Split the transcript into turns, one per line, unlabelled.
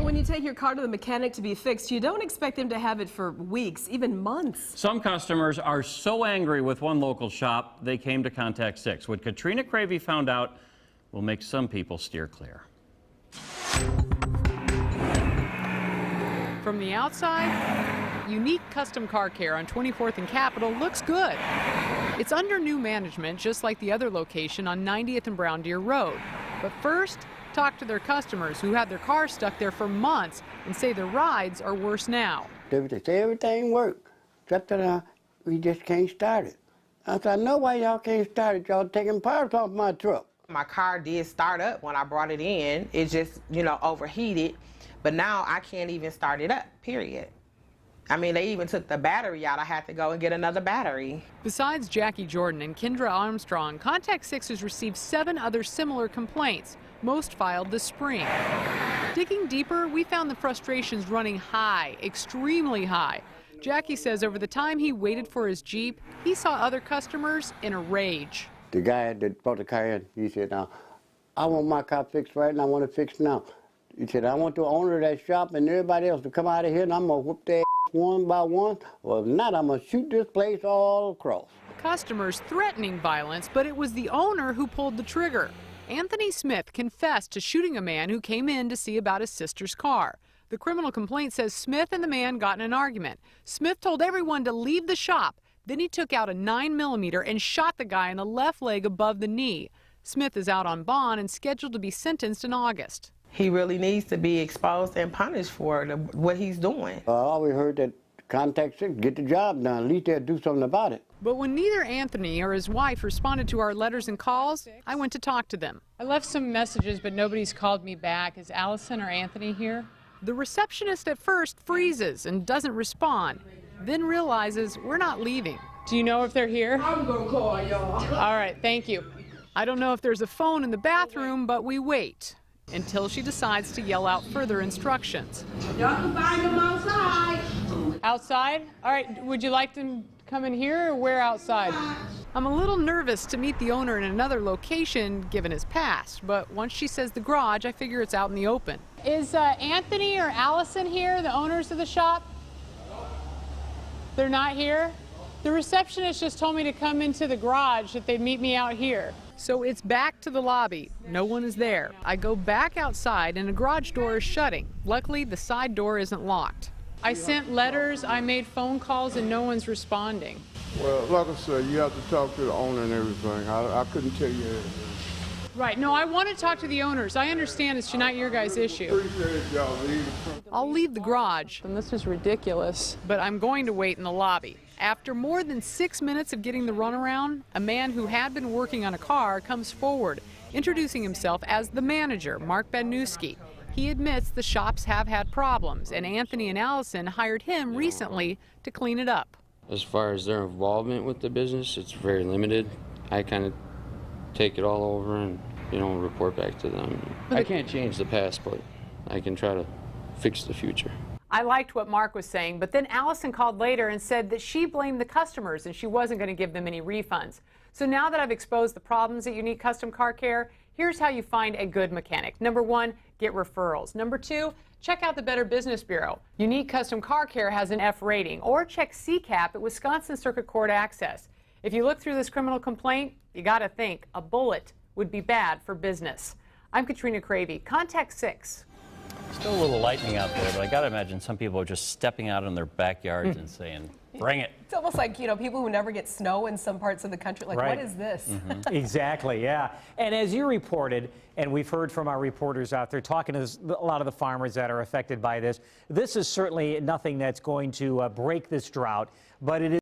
when you take your car to the mechanic to be fixed, you don't expect them to have it for weeks, even months.
Some customers are so angry with one local shop, they came to Contact 6. What Katrina Cravey found out will make some people steer clear.
From the outside, Unique Custom Car Care on 24th and Capitol looks good. It's under new management, just like the other location on 90th and Brown Deer Road. But first, talk to their customers who had their cars stuck there for months and say their rides are worse now.
They say everything worked, except that we just can't start it. I said, I know why y'all can't start it. Y'all taking parts off my truck.
My car did start up when I brought it in. It just, overheated. But now I can't even start it up, period. I mean, they even took the battery out. I had to go and get another battery.
Besides Jackie Jordan and Kendra Armstrong, Contact 6 has received 7 other similar complaints, most filed this spring. Digging deeper, we found the frustrations running high, extremely high. Jackie says over the time he waited for his Jeep, he saw other customers in a rage.
The guy that brought the car in, he said, now, I want my car fixed right and I want it fixed now. He said, I want the owner of that shop and everybody else to come out of here and I'm going to whoop their ass one by one. Or if not, I'm going to shoot this place all across.
Customers threatening violence, but it was the owner who pulled the trigger. Anthony Smith confessed to shooting a man who came in to see about his sister's car. The criminal complaint says Smith and the man got in an argument. Smith told everyone to leave the shop. Then he took out a 9mm and shot the guy in the left leg above the knee. Smith is out on bond and scheduled to be sentenced in August.
He really needs to be exposed and punished for what he's doing.
I always heard that Contact 6, get the job done. At least they'll do something about it.
But when neither Anthony or his wife responded to our letters and calls, I went to talk to them.
I left some messages, but nobody's called me back. Is Allison or Anthony here?
The receptionist at first freezes and doesn't respond, then realizes we're not leaving.
Do you know if they're here?
I'm gonna call y'all.
All right, thank you.
I don't know if there's a phone in the bathroom, but we wait until she decides to yell out further instructions.
Y'all can find them outside.
Outside? All right, would you like them to come in here or where outside?
I'm a little nervous to meet the owner in another location, given his past, but once she says the garage, I figure it's out in the open.
Is Anthony or Allison here, the owners of the shop? They're not here? The receptionist just told me to come into the garage, that they'd meet me out here.
So it's back to the lobby. No one is there. I go back outside and the garage door is shutting. Luckily, the side door isn't locked.
I sent letters, I made phone calls, and no one's responding.
Well, like I said, you have to talk to the owner and everything. I couldn't tell you everything.
Right, no, I want to talk to the owners. I understand it's not your guys' issue.
Appreciate it, y'all.
I'll leave the garage,
And this is ridiculous.
but I'm going to wait in the lobby. After more than 6 minutes of getting the runaround, a man who had been working on a car comes forward, introducing himself as the manager, Mark Badnewski. He admits the shops have had problems, and Anthony and Allison hired him recently to clean it up.
As far as their involvement with the business, it's very limited. I kind of take it all over and, report back to them. I can't change the past, but I can try to fix the future.
I liked what Mark was saying, but then Allison called later and said that she blamed the customers and she wasn't going to give them any refunds. So now that I've exposed the problems at Unique Custom Car Care, here's how you find a good mechanic. Number 1, get referrals. Number 2, check out the Better Business Bureau. Unique Custom Car Care has an F rating, or check CCAP at Wisconsin Circuit Court Access. If you look through this criminal complaint, you got to think a bullet would be bad for business. I'm Katrina Cravey, Contact 6.
Still a little lightning out there, but I got to imagine some people are just stepping out in their backyards and saying, bring it.
It's almost like, people who never get snow in some parts of the country, like,
Right.
what is this?
Exactly, yeah. And as you reported, and we've heard from our reporters out there talking to a lot of the farmers that are affected by this, this is certainly nothing that's going to break this drought, but it is